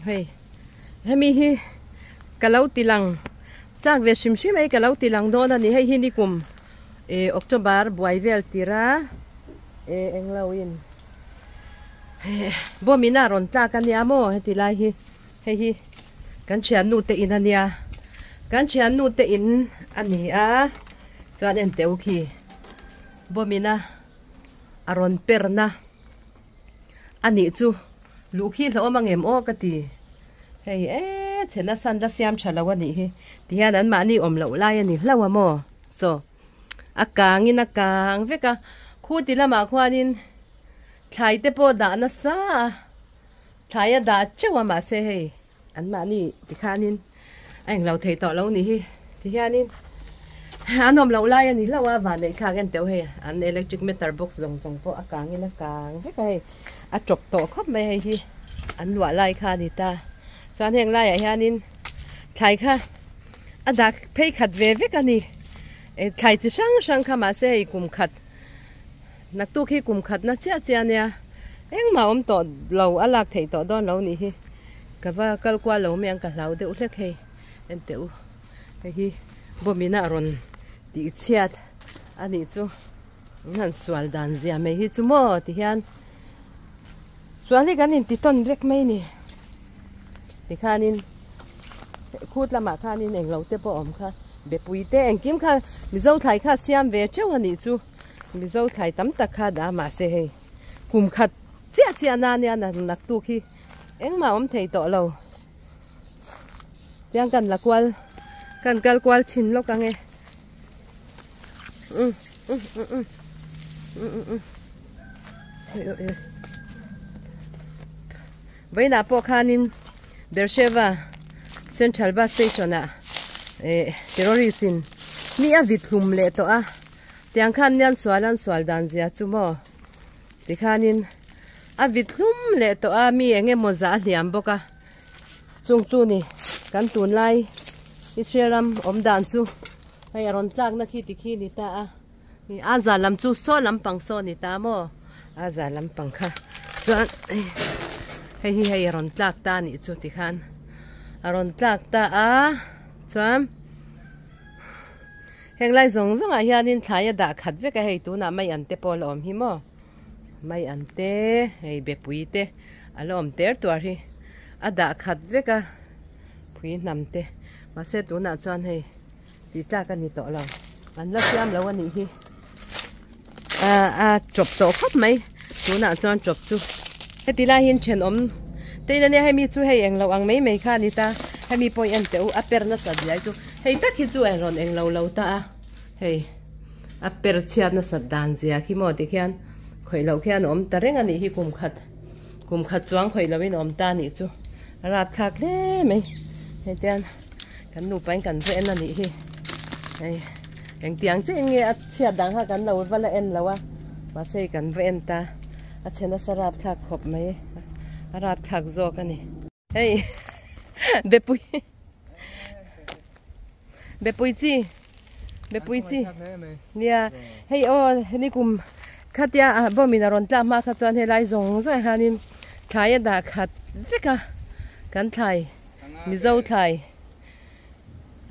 hay mi hi cả lâu tì lăng chắc về xìm xìm ấy cả lâu tì lăng đó là ni hay hi đi cùng October buổi về tira anh lâu in bố mình à rộn ta cái nhà mò hay tì lại hi cái țhiannu te in anh nha cái țhiannu te in anh nhỉ cho anh tiêu khi bố mình à rộn perna anh nhỉ chú lũ khi lâu mà em ô cái gì hey chén là san đã xem trả lâu anh nhỉ thì anh ăn mà anh ôm lâu lại anh nhỉ lâu à mò so akang với cả khu thì là mà khu anh thay tế bò đã nó sa thay đã chưa mà sẽ hey anh mà anh thì anh lâu thấy tỏ lâu nhỉ thì anh ôm lâu lại anh nhỉ lâu à và này khác anh tiêu hey anh electric meter box dùng po akang với cái chụp tổ khóc mày hi anh loại lại kha đi ta cho anh lại ai anh thay kha đã pay khát về với cái này thay chỉ sang kha mà sẽ cùng khát nãy tu khi cùng khát nó chia nè em mà ông tổ lâu à lạc thấy tổ đó lâu nè hi cái va cái qua lâu miệng cái lâu đều lek hay anh tiêu hi bố mình à rồi đi chết anh đi chú anh xoal đàn gì mấy hi chú mò thì anh xoal đi cái này thì tôn vek mấy nè thì khan in khút là mà khan in anh lâu tế bộ kha bé bùi tế anh kiếm kha mi dâu thái kha xiêm về cháu anh đi chú mi dâu thái tắm tắc kha đã mà sẽ hay cùng khát chia na nè nặc tu khi em mà ông thấy tổ lâu đang cần là qual chín lốc càng nghe vậy là po khanin Beersheba Central Bus Station terroristin ni a vitlum le to a tiang khan nyan swal dan zia chumo ti khanin a vitlum le to a mi enge moza hliam boka chung chu ni kan tun lai Israelam om dan chu hay ron tlak na khi ti khi ni ta a ni aza lam chu so lam pang so ni ta mo aza lam pang kha chuan hay ron tlak ta ni chu ti khan ron tlak ta a chuan heng lai zong a hianin thlai da khat ve ka hei tu na mai an te pol om hi mo mai an te hei be pui te alom ter tuar hi ada khat ve ka pui nam te ma se tu na chuan hei ti ta ka ni to lo an la siam lo ani hi chop to khop mai tu na chuan chop chu heti la hin chen om te na ne hai mi chu hei eng lo ang mai kha ni ta hai mi poi an te u aper na sa dilai chu hei tak hi chu en ron eng lo ta a hei aper chiat na sa dan zia khi mo ti khian khoi lo khian om ta reng ani hi kum khat chuang khoi lo in om ta ni chu rat khak le mai hei tian kan nu pain kan ve en ani hi hei eng tiang che nge a chiat dang ha kan lo wala en lawa ma sei kan ve en ta a chena sarap thak khop mai rap thak zo ka ni hey bepui chi nia hey o ni kum khatia bo minaron tla ma kha chuan helai zong zoi hanin thai da khat veka kan thai mi zo thai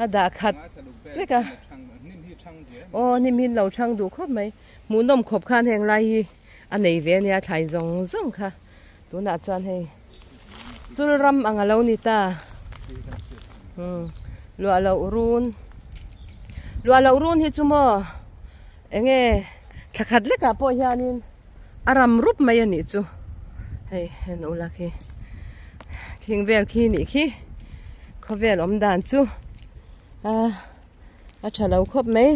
ada khat veka o ni min lo chang du khop mai mu nom khop khan heng lai hi anei ve nia thai zong kha tu na chuan hei chul ram anga lo ni ta lua lo urun hi chumo enge thakhat le ka po hianin aram rup mai ani chu hei hen ula khi thingvel khi ni khi khovel om dan chu a thalo khop mai